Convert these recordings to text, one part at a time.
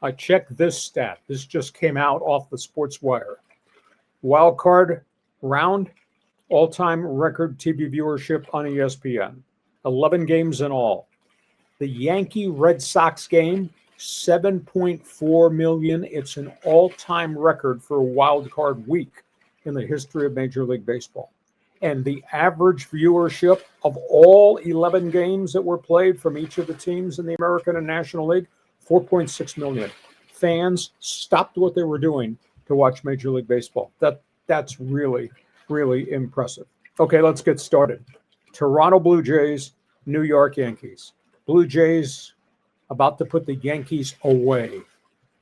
I checked this stat. This just came out off the Sports Wire. Wild card round, all-time record TV viewership on ESPN. 11 games in all. The Yankee-Red Sox game, 7.4 million. It's an all-time record for a wild card week in the history of Major League Baseball. And the average viewership of all 11 games that were played from each of the teams in the American and National League, 4.6 million. Fans stopped what they were doing to watch Major League Baseball. That's really, really impressive. Okay, let's get started. Toronto Blue Jays, New York Yankees. Blue Jays about to put the Yankees away.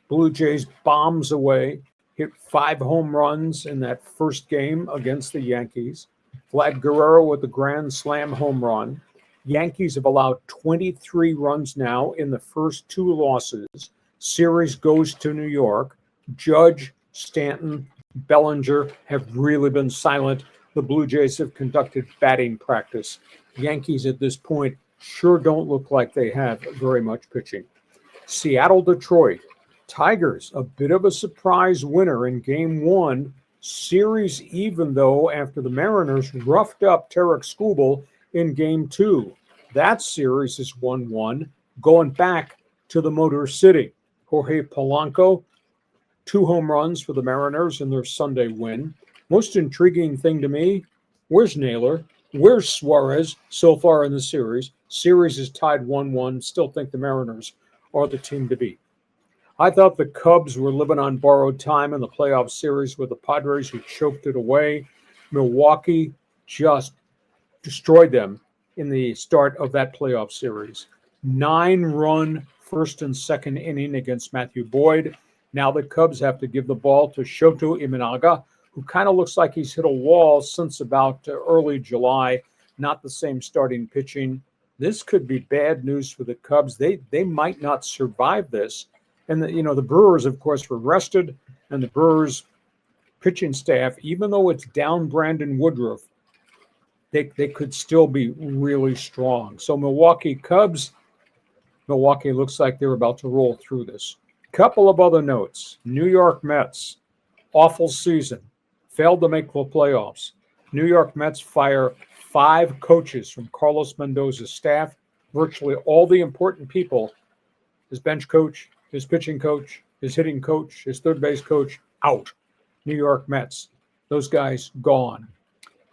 Blue Jays bombs away, hit 5 home runs in that first game against the Yankees. Vlad Guerrero with the grand slam home run. Yankees have allowed 23 runs now in the first 2 losses. Series goes to New York. Judge, Stanton, Bellinger have really been silent. The Blue Jays have conducted batting practice. Yankees at this point sure don't look like they have very much pitching. Seattle, Detroit. Tigers, a bit of a surprise winner in Game 1. Series even, though, after the Mariners roughed up Tarek Skubal in Game 2. That series is 1-1, going back to the Motor City. Jorge Polanco, 2 home runs for the Mariners in their Sunday win. Most intriguing thing to me, where's Naylor? Where's Suarez so far in the series? Series is tied 1-1. Still think the Mariners are the team to beat. I thought the Cubs were living on borrowed time in the playoff series with the Padres, who choked it away. Milwaukee just destroyed them in the start of that playoff series. 9-run first and second inning against Matthew Boyd. Now the Cubs have to give the ball to Shoto Imanaga, who kind of looks like he's hit a wall since about early July. Not the same starting pitching. This could be bad news for the Cubs. They might not survive this. And the Brewers, of course, were rested, and the Brewers pitching staff, even though it's down Brandon Woodruff, they could still be really strong. So Milwaukee looks like they're about to roll through this. Couple of other notes. New York Mets, awful season, failed to make the playoffs. New York Mets fire 5 coaches from Carlos Mendoza's staff, virtually all the important people, his bench coach, his pitching coach, his hitting coach, his third base coach, out. New York Mets, those guys gone.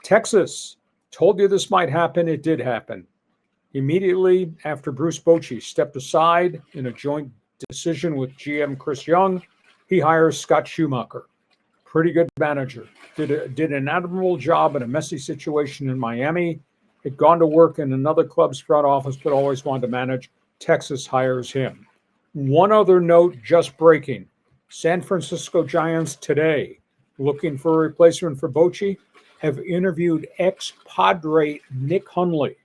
Texas, told you this might happen. It did happen. Immediately after Bruce Bochy stepped aside in a joint decision with GM Chris Young, he hires Scott Schumaker. Pretty good manager. Did an admirable job in a messy situation in Miami. Had gone to work in another club's front office, but always wanted to manage. Texas hires him. One other note just breaking. San Francisco Giants today, looking for a replacement for Bochy, have interviewed ex-Padre Nick Hundley.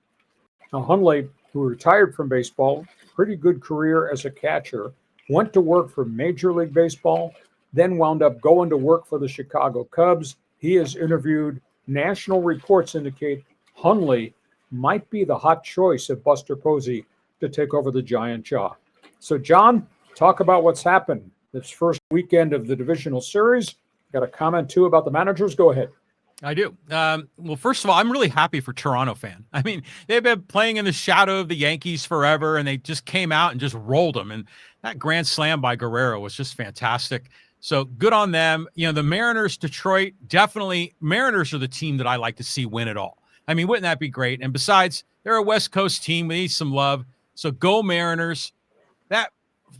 Now, Hundley, who retired from baseball, pretty good career as a catcher, went to work for Major League Baseball, then wound up going to work for the Chicago Cubs. He has interviewed. National reports indicate Hundley might be the hot choice of Buster Posey to take over the Giant job. So, John, talk about what's happened this first weekend of the divisional series. Got a comment, too, about the managers? Go ahead. I do. Well, first of all, I'm really happy for Toronto fan. I mean, they've been playing in the shadow of the Yankees forever, and they just came out and just rolled them. And that grand slam by Guerrero was just fantastic. So good on them. The Mariners, Detroit, definitely Mariners are the team that I like to see win it all. I mean, wouldn't that be great? And besides, they're a West Coast team. We need some love. So go Mariners. That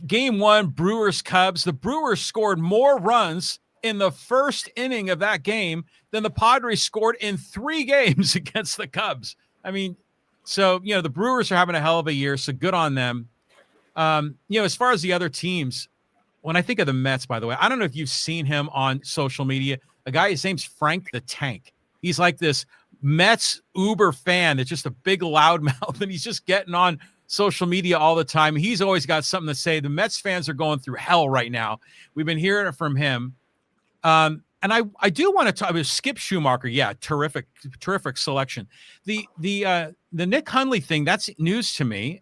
Game 1, Brewers Cubs, the Brewers scored more runs in the first inning of that game than the Padres scored in 3 games against the Cubs. I mean, so, the Brewers are having a hell of a year, so good on them. As far as the other teams, when I think of the Mets, by the way, I don't know if you've seen him on social media. A guy, his name's Frank the Tank. He's like this Mets Uber fan that's just a big loudmouth, and he's just getting on social media all the time. He's always got something to say. The Mets fans are going through hell right now. We've been hearing it from him. And I do want to talk about Skip Schumaker. Yeah, terrific selection. The Nick Hundley thing, that's news to me.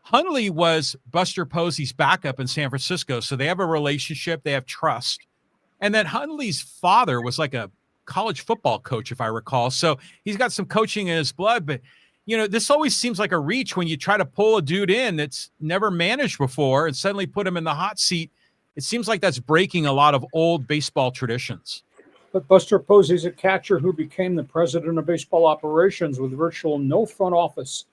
Hundley was Buster Posey's backup in San Francisco, so they have a relationship, they have trust. And then Hundley's father was like a college football coach, if I recall. So he's got some coaching in his blood, but this always seems like a reach when you try to pull a dude in that's never managed before and suddenly put him in the hot seat. It seems like that's breaking a lot of old baseball traditions. But Buster Posey's a catcher who became the president of baseball operations with virtual no front office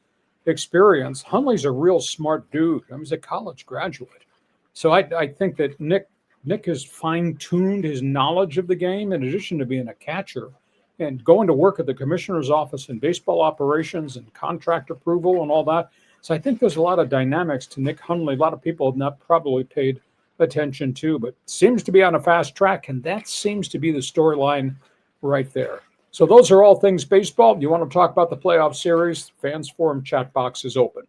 experience. Hundley's a real smart dude. I mean, he's a college graduate. So I think that Nick has fine-tuned his knowledge of the game in addition to being a catcher and going to work at the commissioner's office in baseball operations and contract approval and all that. So I think there's a lot of dynamics to Nick Hundley. A lot of people have not probably paid attention to, but seems to be on a fast track, and that seems to be the storyline right there. So those are all things baseball. You want to talk about the playoff series? Fans Forum chat box is open.